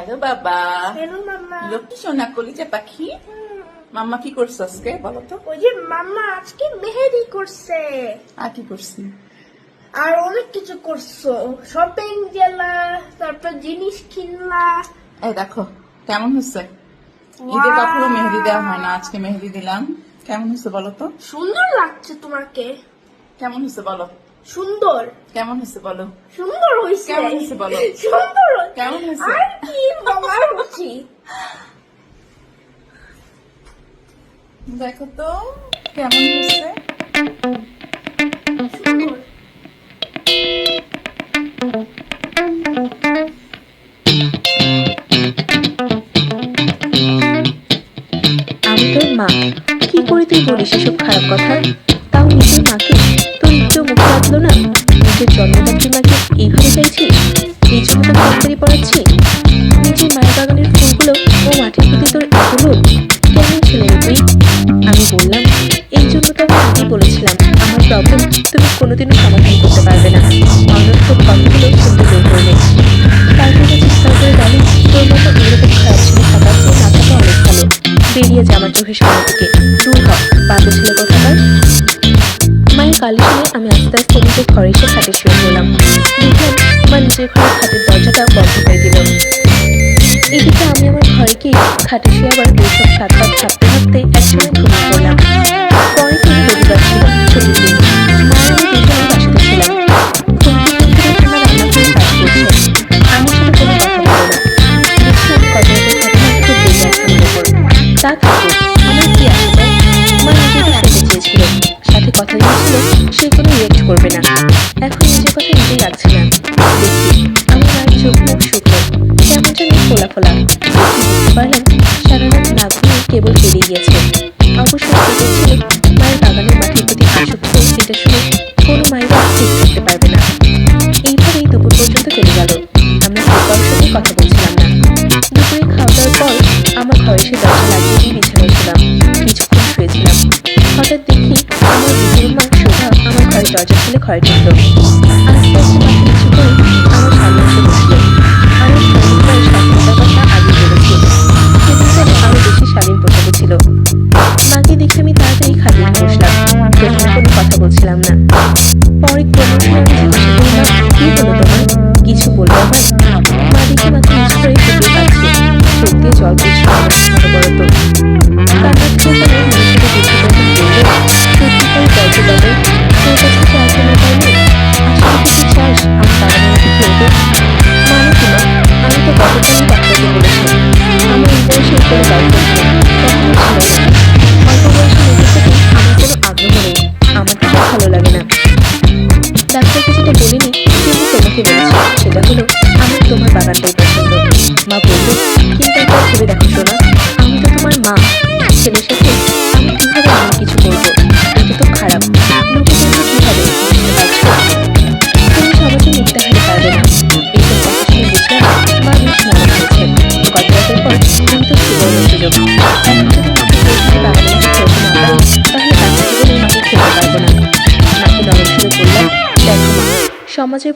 Hello বাবা। Hello মাম্মা। লক্ষ্মী সোনা কলিজা পাখি। মাম্মা কি করছো আজকে বলো তো? ওই যে মাম্মা আজকে মেহেদি করছে আর কি করছি? আর অনেক কিছু করছো, শপিং গেলা, তারপর জিনিস কিনলা। এই দেখো কেমন হচ্ছে। ঈদে কখনো মেহেদি দেওয়া হয় না, আজকে মেহেদি দিলাম। কেমন হচ্ছে বলো তো? সুন্দর লাগছে তোমাকে। কেমন হচ্ছে বলো? সুন্দর। কেমন হচ্ছে বলো? সুন্দর হইছে। কেমন হয়েছে বলো? সুন্দর। কেমন হয়েছে? আর কি বাবা হচ্ছি। দেখো তো কেমন হচ্ছে। সুন্দর। আমি তোর মা, কি করে তুই বলিস এসব খারাপ কথা? তাও নিজের মাকে তোর একটু মুখে রাখলো না। নিজের জন্মদাত্রী মাকে এইভাবে চাইছিস, এই জন্য তো ডাক্তারি পড়াচ্ছি। নিজের মায়ের বাগানের ফুলগুলো ও মাটির প্রতি তোর এত লোভ, কেমন ছেলে রে তুই? আমি বললাম, এই জন্য তো আমি আগেই বলেছিলাম আমার প্রবলেম তুমি কোনোদিনও সমাধান করতে পারবে না। অনর্থক কথাগুলো শুনতে বের করলে তারপরে চিৎকার করে বলে, তোর মতো এরকম খারাপ ছেলে থাকার চেয়ে না থাকা অনেক ভালো। বেরিয়ে যা আমার চোখের সামনে থেকে, দূর হ বাজে ছেলে কোথাকার। মায়ের গালি শুনে আমি আস্তে আস্তে নিজের ঘরে এসে খাটে শুয়ে পড়লাম। দেখলাম মা নিজের ঘরের খাটের দরজাটা বন্ধ করে দিল। এদিকে আমি আমার ঘরে গিয়ে খাটে শুয়ে আবার এইসব সাত পাত ভাবতে ভাবতে একসময় ঘুমিয়ে পড়লাম। পরে থেকে রবিবার ছিল, ছুটির দিন। মা আমি দুজনেই বাসাতে ছিলাম। ঘুম থেকে উঠে মা রান্নাঘরে কাজ করছে, আমার সাথে কোনো কথা বলে না। দেখলাম কদিনের ঘটনা খুব বেড়ে আছে আমার উপর। তা থাকুক, আমার কি আসে যায়। মা নিজেকে শুনতে চেয়েছিল, সাথে কথা দিয়েছিল সে কোনো রিয়েক্ট করবে না। এখন নিজের কথা নিজেই রাখছে না। দেখি আমার মায়ের চোখ মুখ শুকনো, কেমন জানি ফোলা ফোলা। বুঝতে পারলাম সারা রাত না ঘুমিয়ে কেবল বেরিয়ে গিয়েছে। অবশ্য এটাই ছিল মায়ের বাগানের মাটির প্রতি আসক্ত। এটা শুনে কোনো মায়েরা ঠিক করতে পারবে না। এইভাবেই দুপুর পর্যন্ত কেটে গেল। আমরা কেউ কারোর সাথে কথা বলছিলাম না। দুপুরে খাওয়া দাওয়ার পর আমার ঘরে এসে দরজা লাগিয়ে দিয়ে বিছানায় ছিলাম। কিছুক্ষণ শুয়েছিলাম। হঠাৎ দেখি আমার দিদির মা শোভা আমার ঘরের দরজা খুলে ঘরে ঢুকলো। আস্তে আস্তে মাথা নিচু করে আমার সামনে এসে বসলো। আমি ঘরের স্বাধীনতার কথা আগে বলেছি, সেদিন যেন আরো বেশি স্বাধীন পোশাকে ছিল। মাকে দেখে আমি তাড়াতাড়ি খাটিয়ে বসলাম। প্রথমে কোনো কথা বলছিলাম না। পরে ক্রমশ আমি জিজ্ঞাসা করলাম, কি হলো তোমার? কিছু বলবে আমার? মা দেখে মাথা নিচু করে ফুটিয়ে কাঁদছে। চোখ দিয়ে জল পড়ছে অনবরত। কান্না থেকে যেন নিজেকে বুঝতে পারতে বললো, সত্যি করে গল্প বলে, তোর কাছে কি আর কোনো উপায় নেই? আসলে কি তুই চাস আমার বাগানে নাকি খেলতে? মানে কি মা, আমি তো গতকালই ডাক্তারকে বলেছি আমার এই বয়সে কোনো গল্প নেই, কখনো ছিল না। অল্প বয়সে মেয়েদের প্রতি আমার কোনো আগ্রহ নেই, আমার তাকে ভালো লাগে না। ডাক্তারকে যেটা বলিনি কিন্তু তোমাকে বলেছি, সেটা হলো আমার তোমার বাগানটাই পছন্দ। মা বললো, কিন্তু একবার ভেবে দেখো শোনা, আমি তো তোমার মা। ছেলের সাথে আমি কিভাবে এমন কিছু করবো? এটা তো খারাপ। লোকে জানলে কি হবে বুঝতে পারছো? তুমি সমাজে মিথ্যা হারে পারবে না। এইসব কথা শুনে বুঝলাম মা বেশ নরম হয়েছে। গত রাতের পর কিন্তু সুবর্ণ সুযোগ। এখন যদি মাকে পরিস্থিতি বাগানে এসে খেলতে না পারি, তাহলে বাকি জীবনে মাকে খেলতে পারবো না। মাকে নরম সুরে বললাম, দেখো মা, সমাজের